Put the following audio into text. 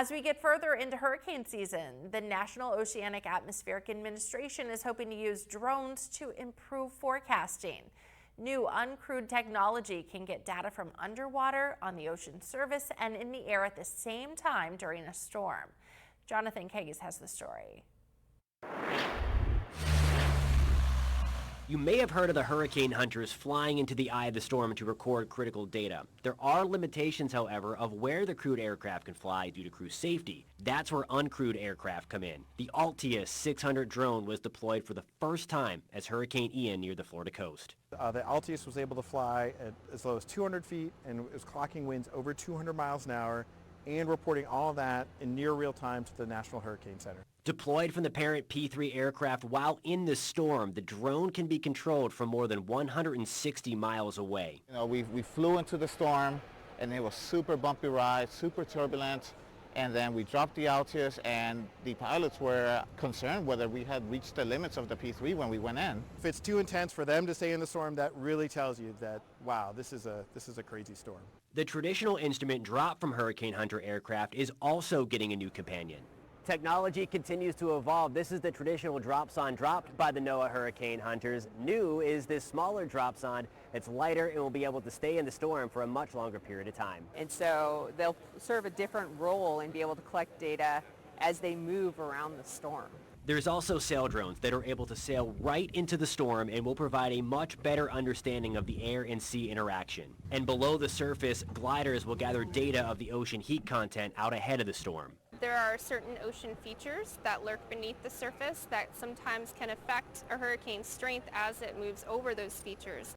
As we get further into hurricane season, the National Oceanic Atmospheric Administration is hoping to use drones to improve forecasting. New uncrewed technology can get data from underwater, on the ocean surface, and in the air at the same time during a storm. Jonathan Kegis has the story. You may have heard of the hurricane hunters flying into the eye of the storm to record critical data. There are limitations, however, of where the crewed aircraft can fly due to crew safety. That's where uncrewed aircraft come in. The Altius 600 drone was deployed for the first time as Hurricane Ian neared the Florida coast. The Altius was able to fly at as low as 200 feet and it was clocking winds over 200 miles an hour and reporting all of that in near real time to the National Hurricane Center. Deployed from the parent P-3 aircraft while in the storm, the drone can be controlled from more than 160 miles away. You know, we flew into the storm and it was super bumpy ride, super turbulent, and then we dropped the Altius and the pilots were concerned whether we had reached the limits of the P-3 when we went in. If it's too intense for them to stay in the storm, that really tells you that, wow, this is a crazy storm. The traditional instrument dropped from Hurricane Hunter aircraft is also getting a new companion. Technology continues to evolve. This is the traditional drop sonde dropped by the NOAA Hurricane Hunters. New is this smaller drop sonde. It's lighter and will be able to stay in the storm for a much longer period of time. And so they'll serve a different role and be able to collect data as they move around the storm. There's also sail drones that are able to sail right into the storm and will provide a much better understanding of the air and sea interaction. And below the surface, gliders will gather data of the ocean heat content out ahead of the storm. There are certain ocean features that lurk beneath the surface that sometimes can affect a hurricane's strength as it moves over those features.